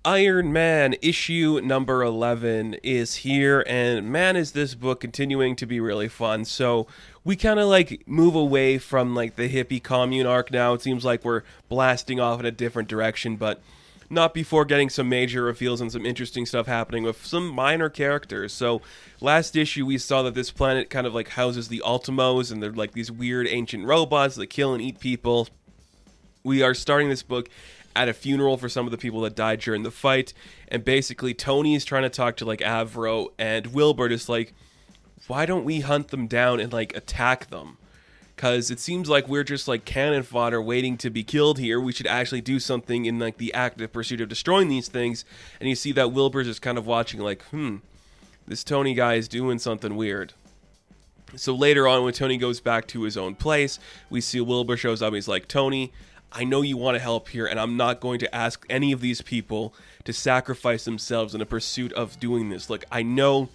Iron Man issue number 11 is here, and man, is this book continuing to be really fun. So, we kind of like move away from like the hippie commune arc now. It seems like we're blasting off in a different direction, but not before getting some major reveals and some interesting stuff happening with some minor characters. So, last issue we saw that this planet kind of like houses the Ultimos, and they're like these weird ancient robots that kill and eat people. We are starting this book at a funeral for some of the people that died during the fight, and basically Tony is trying to talk to like Avro, and Wilbur is like, why don't we hunt them down and like attack them? Because it seems like we're just like cannon fodder waiting to be killed here. We should actually do something in like the active pursuit of destroying these things. And you see that Wilbur's just kind of watching like, this Tony guy is doing something weird. So later on, when Tony goes back to his own place, we see Wilbur shows up and he's like, Tony, I know you want to help here, and I'm not going to ask any of these people to sacrifice themselves in a pursuit of doing this. Look, I know,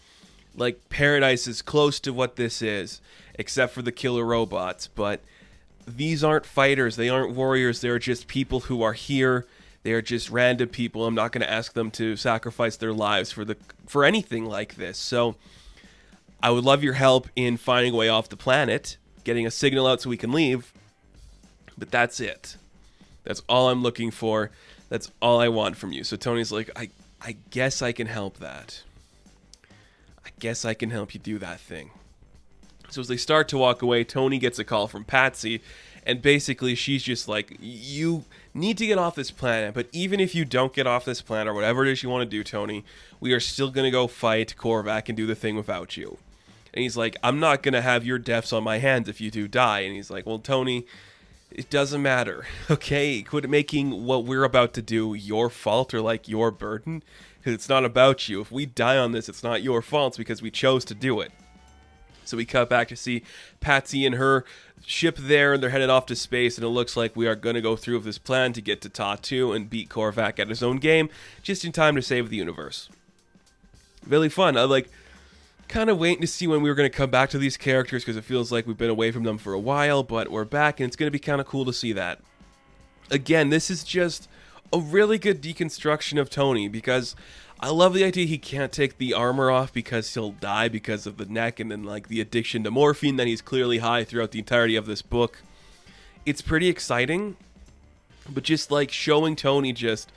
like, paradise is close to what this is, except for the killer robots, but these aren't fighters, they aren't warriors, they're just people who are here. They are just random people. I'm not going to ask them to sacrifice their lives for anything like this. So, I would love your help in finding a way off the planet, getting a signal out so we can leave, but that's it. That's all I'm looking for. That's all I want from you. So Tony's like, I guess I can help that. I guess I can help you do that thing. So as they start to walk away, Tony gets a call from Patsy, and basically she's just like, you need to get off this planet, but even if you don't get off this planet, or whatever it is you want to do, Tony, we are still going to go fight Korvac and do the thing without you. And he's like, I'm not going to have your deaths on my hands if you do die. And he's like, well, Tony, it doesn't matter, okay? Quit making what we're about to do your fault or like your burden, because it's not about you. If we die on this, it's not your fault. It's because we chose to do it. So we cut back to see Patsy and her ship there, and they're headed off to space, and it looks like we are going to go through with this plan to get to Tatu and beat Korvac at his own game, just in time to save the universe. Really fun. I like kind of waiting to see when we were going to come back to these characters, because it feels like we've been away from them for a while, but we're back, and it's going to be kind of cool to see that. Again, this is just a really good deconstruction of Tony, because I love the idea he can't take the armor off because he'll die because of the neck, and then like the addiction to morphine that he's clearly high throughout the entirety of this book. It's pretty exciting, but just like showing Tony just,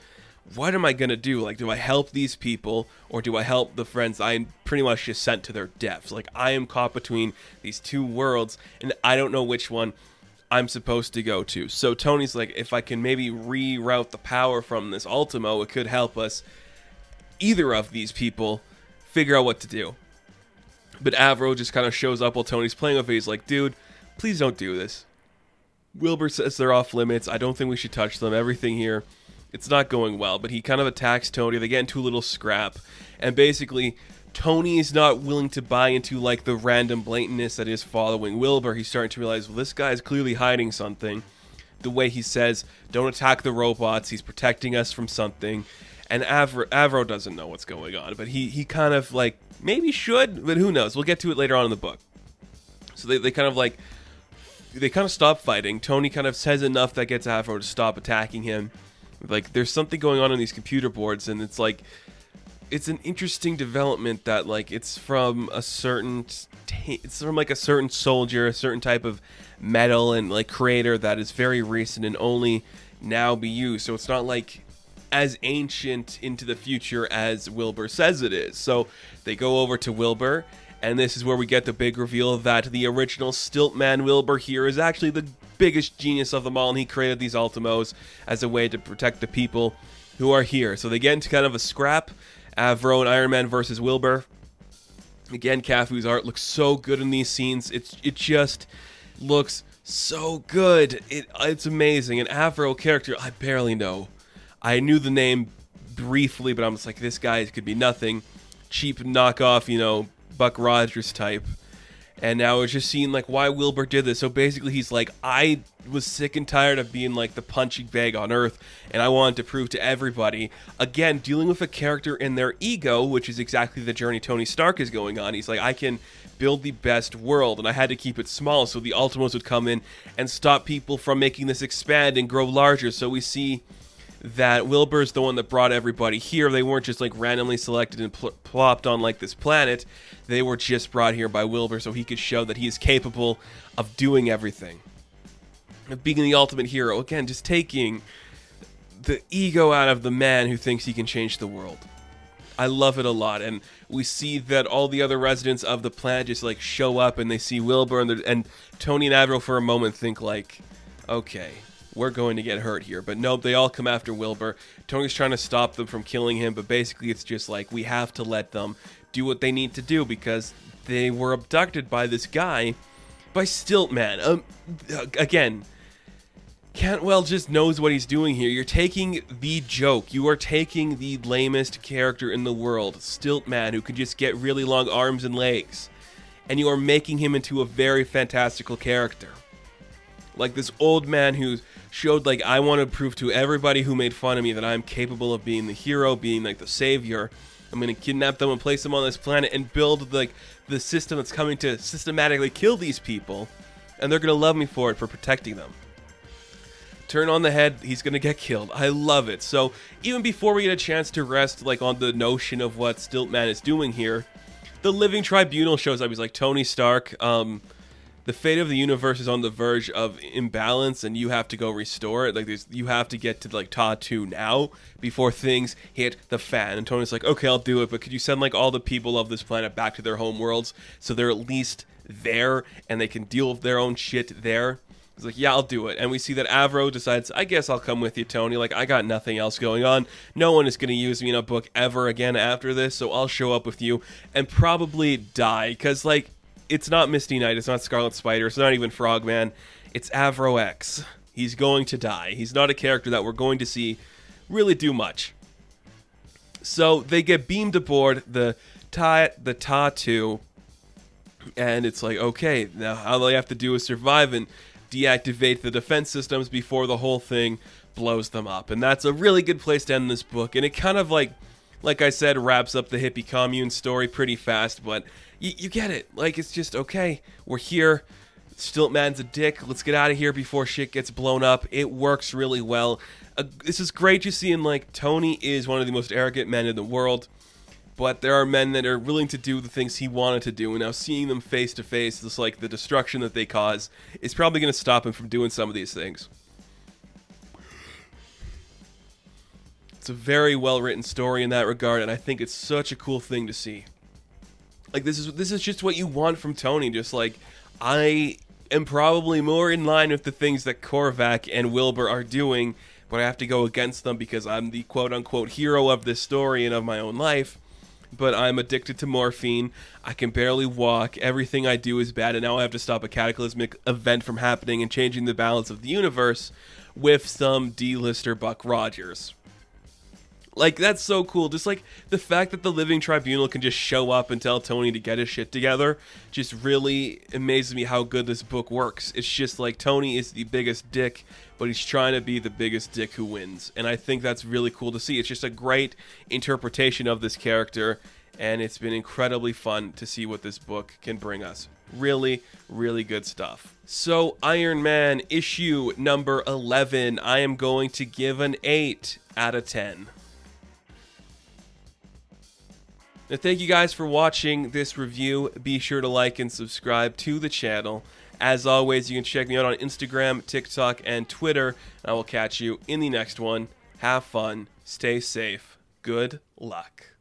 what am I going to do? Like, do I help these people, or do I help the friends I pretty much just sent to their deaths? Like, I am caught between these two worlds, and I don't know which one I'm supposed to go to. So Tony's like, if I can maybe reroute the power from this Ultimo, it could help us, either of these people, figure out what to do. But Avro just kind of shows up while Tony's playing with it. He's like, dude, please don't do this. Wilbur says they're off limits. I don't think we should touch them. Everything here, it's not going well. But he kind of attacks Tony. They get into a little scrap. And basically, Tony is not willing to buy into like the random blatantness that is following Wilbur. He's starting to realize, well, this guy is clearly hiding something. The way he says, don't attack the robots. He's protecting us from something. And Avro doesn't know what's going on. But he kind of like, maybe should, but who knows. We'll get to it later on in the book. So they kind of like, they kind of stop fighting. Tony kind of says enough that gets Avro to stop attacking him. Like, there's something going on these computer boards, and it's like, it's an interesting development that like it's from a certain it's from like a certain soldier, a certain type of metal and like creator that is very recent and only now be used. So it's not like as ancient into the future as Wilbur says it is. So they go over to Wilbur, and this is where we get the big reveal that the original Stiltman Wilbur here is actually the biggest genius of them all, and he created these Ultimos as a way to protect the people who are here. So they get into kind of a scrap, Avro and Iron Man versus Wilbur. Again, Cafu's art looks so good in these scenes. It just looks so good. It's amazing. An Avro character I barely know. I knew the name briefly, but I'm just like, this guy could be nothing. Cheap knockoff, Buck Rogers type. And now we're just seeing like why Wilbur did this. So basically he's like, I was sick and tired of being like the punching bag on Earth, and I wanted to prove to everybody, again, dealing with a character in their ego, which is exactly the journey Tony Stark is going on. He's like, I can build the best world, and I had to keep it small so the Ultimos would come in and stop people from making this expand and grow larger. So we see that Wilbur's the one that brought everybody here. They weren't just like randomly selected and plopped on like this planet. They were just brought here by Wilbur so he could show that he is capable of doing everything, of being the ultimate hero. Again, just taking the ego out of the man who thinks he can change the world. I love it a lot, and we see that all the other residents of the planet just like show up, and they see Wilbur, and Tony and Avril for a moment think like, okay, we're going to get hurt here. But nope, they all come after Wilbur. Tony's trying to stop them from killing him, but basically it's just like, we have to let them do what they need to do because they were abducted by this guy, by Stiltman. Again, Cantwell just knows what he's doing here. You're taking the joke. You are taking the lamest character in the world, Stiltman, who can just get really long arms and legs, and you are making him into a very fantastical character. Like this old man who showed, like, I want to prove to everybody who made fun of me that I'm capable of being the hero, being like the savior. I'm going to kidnap them and place them on this planet and build like the system that's coming to systematically kill these people, and they're going to love me for it, for protecting them. Turn on the head, he's going to get killed. I love it. So even before we get a chance to rest like on the notion of what Stiltman is doing here, the Living Tribunal shows up. He's like, Tony Stark, the fate of the universe is on the verge of imbalance, and you have to go restore it. Like, you have to get to like Ta-2 now before things hit the fan. And Tony's like, okay, I'll do it, but could you send like all the people of this planet back to their home worlds so they're at least there and they can deal with their own shit there? He's like, yeah, I'll do it. And we see that Avro decides, I guess I'll come with you, Tony. Like, I got nothing else going on. No one is going to use me in a book ever again after this, so I'll show up with you and probably die. Because, like, it's not Misty Knight, it's not Scarlet Spider, it's not even Frogman. It's Avro X. He's going to die. He's not a character that we're going to see really do much. So they get beamed aboard the Ta-2, and it's like, okay, now all they have to do is survive and deactivate the defense systems before the whole thing blows them up. And that's a really good place to end this book. And it kind of like I said, wraps up the hippie commune story pretty fast, but you get it. Like, it's just, okay, we're here. Stiltman's a dick. Let's get out of here before shit gets blown up. It works really well. This is great just seeing, like, Tony is one of the most arrogant men in the world, but there are men that are willing to do the things he wanted to do, and now seeing them face to face, just like the destruction that they cause, is probably going to stop him from doing some of these things. It's a very well-written story in that regard, and I think it's such a cool thing to see. Like, this is just what you want from Tony, just like, I am probably more in line with the things that Korvac and Wilbur are doing, but I have to go against them because I'm the quote-unquote hero of this story and of my own life. But I'm addicted to morphine, I can barely walk, everything I do is bad, and now I have to stop a cataclysmic event from happening and changing the balance of the universe with some D-lister Buck Rogers. Like, that's so cool. Just, like, the fact that the Living Tribunal can just show up and tell Tony to get his shit together just really amazes me how good this book works. It's just, like, Tony is the biggest dick, but he's trying to be the biggest dick who wins. And I think that's really cool to see. It's just a great interpretation of this character, and it's been incredibly fun to see what this book can bring us. Really, really good stuff. So, Iron Man issue number 11, I am going to give an 8 out of 10. Now, thank you guys for watching this review. Be sure to like and subscribe to the channel. As always, you can check me out on Instagram, TikTok, and Twitter. And I will catch you in the next one. Have fun. Stay safe. Good luck.